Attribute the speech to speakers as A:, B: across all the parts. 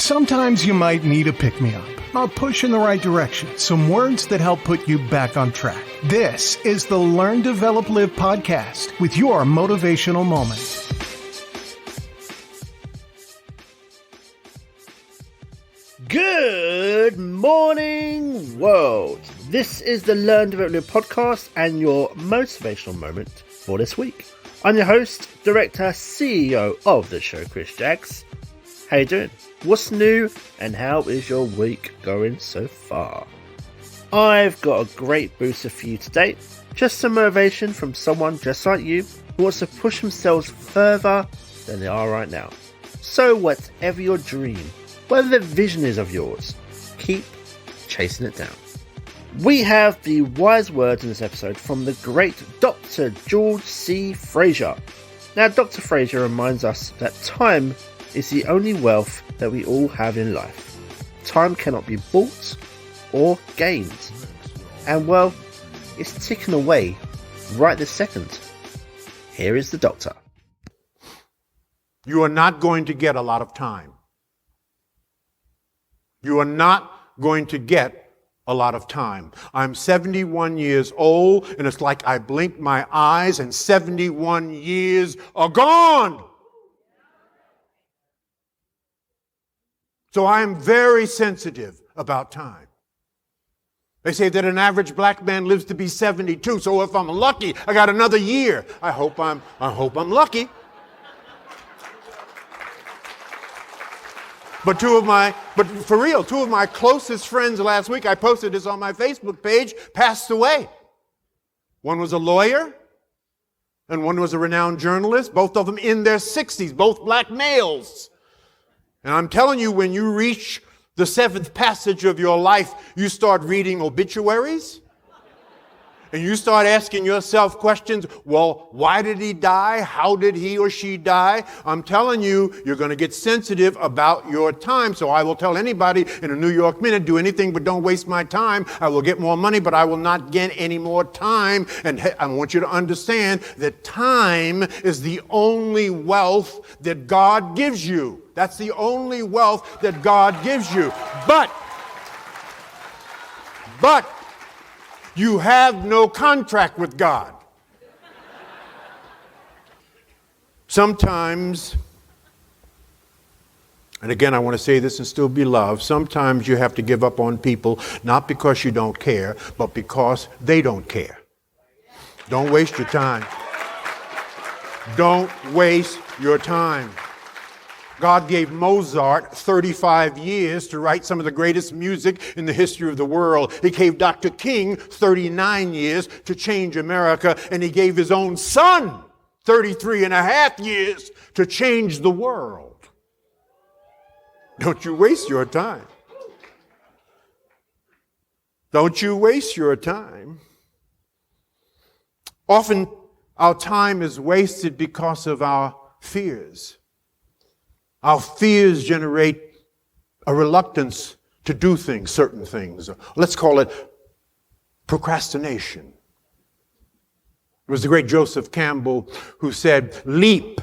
A: Sometimes you might need a pick-me-up, a push in the right direction, some words that help put you back on track. This is the Learn, Develop, Live podcast with your motivational moment.
B: Good morning, world. This is the Learn, Develop, Live podcast and your motivational moment for this week. I'm your host, director, CEO of the show, Chris Jaggs. How you doing? What's new? And how is your week going so far? I've got a great booster for you today. Just some motivation from someone just like you who wants to push themselves further than they are right now. So whatever your dream, whatever the vision is of yours, keep chasing it down. We have the wise words in this episode from the great Dr. George C Fraser. Now, Dr. Fraser reminds us that time is the only wealth that we all have in life. Time cannot be bought or gained. And well, it's ticking away right this second. Here is the doctor.
C: You are not going to get a lot of time. You are not going to get a lot of time. I'm 71 years old, and it's like I blinked my eyes and 71 years are gone. So I am very sensitive about time. They say that an average black man lives to be 72. So if I'm lucky, I got another year. I hope I'm lucky. But two of my closest friends last week, I posted this on my Facebook page, passed away. One was a lawyer, and one was a renowned journalist, both of them in their 60s, both black males. And I'm telling you, when you reach the seventh passage of your life, you start reading obituaries. And you start asking yourself questions, well, why did he die? How did he or she die? I'm telling you, you're going to get sensitive about your time. So I will tell anybody in a New York minute, do anything but don't waste my time. I will get more money, but I will not get any more time. And I want you to understand that time is the only wealth that God gives you. That's the only wealth that God gives you. But you have no contract with God. Sometimes, and again, I want to say this and still be loved, sometimes you have to give up on people, not because you don't care, but because they don't care. Don't waste your time. Don't waste your time. God gave Mozart 35 years to write some of the greatest music in the history of the world. He gave Dr. King 39 years to change America, and he gave his own son 33 and a half years to change the world. Don't you waste your time. Don't you waste your time. Often our time is wasted because of our fears. Our fears generate a reluctance to do things, certain things. Let's call it procrastination. It was the great Joseph Campbell who said, leap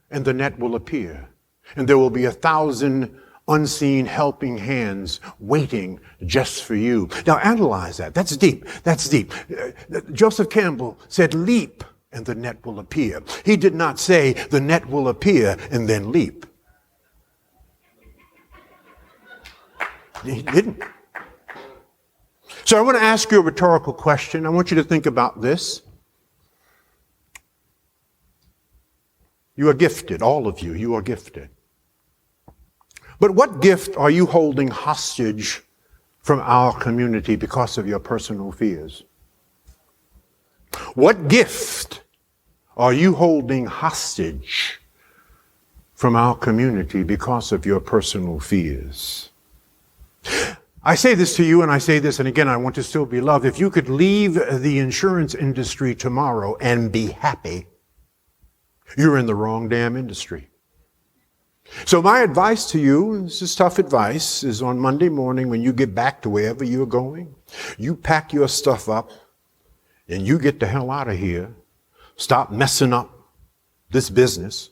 C: and the net will appear. And there will be 1,000 unseen helping hands waiting just for you. Now analyze that. That's deep. That's deep. Joseph Campbell said, leap and the net will appear. He did not say the net will appear and then leap. He didn't. So I want to ask you a rhetorical question. I want you to think about this. You are gifted, all of you. You are gifted. But what gift are you holding hostage from our community because of your personal fears? What gift are you holding hostage from our community because of your personal fears? I say this to you, and I say this, and again, I want to still be loved. If you could leave the insurance industry tomorrow and be happy, you're in the wrong damn industry. So my advice to you, this is tough advice, is on Monday morning when you get back to wherever you're going, you pack your stuff up and you get the hell out of here. Stop messing up this business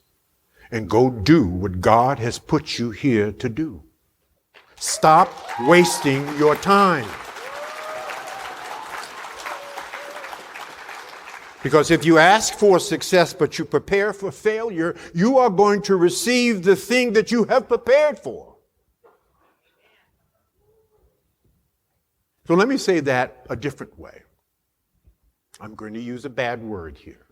C: and go do what God has put you here to do. Stop wasting your time. Because if you ask for success but you prepare for failure, you are going to receive the thing that you have prepared for. So let me say that a different way. I'm going to use a bad word here.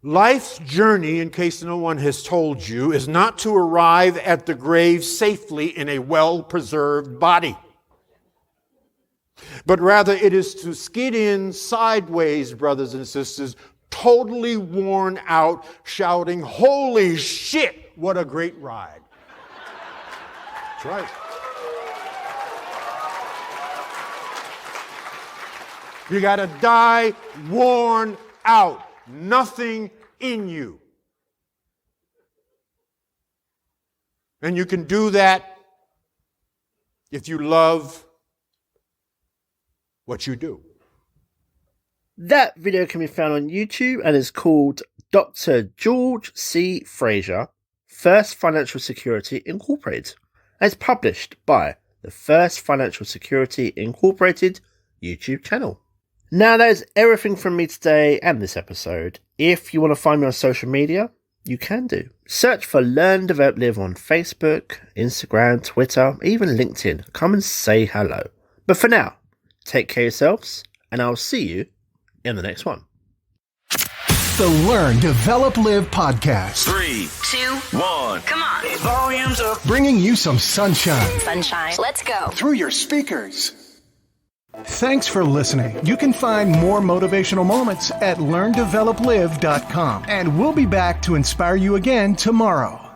C: Life's journey, in case no one has told you, is not to arrive at the grave safely in a well-preserved body, but rather it is to skid in sideways, brothers and sisters, totally worn out, shouting, "Holy shit, what a great ride." That's right. You got to die worn out. Nothing in you. And you can do that if you love what you do.
B: That video can be found on YouTube and is called Dr. George C Fraser, First Financial Security Incorporated. And it's published by the First Financial Security Incorporated YouTube channel. Now that is everything from me today and this episode. If you want to find me on social media, you can do. Search for Learn, Develop, Live on Facebook, Instagram, Twitter, even LinkedIn. Come and say hello. But for now, take care of yourselves, and I'll see you in the next one.
A: The Learn, Develop, Live podcast.
D: 3, 2, 1.
E: Come on.
D: Volumes up.
A: Bringing you some sunshine
E: Sunshine. Let's go.
A: through your speakers. Thanks for listening. You can find more motivational moments at learndeveloplive.com. And we'll be back to inspire you again tomorrow.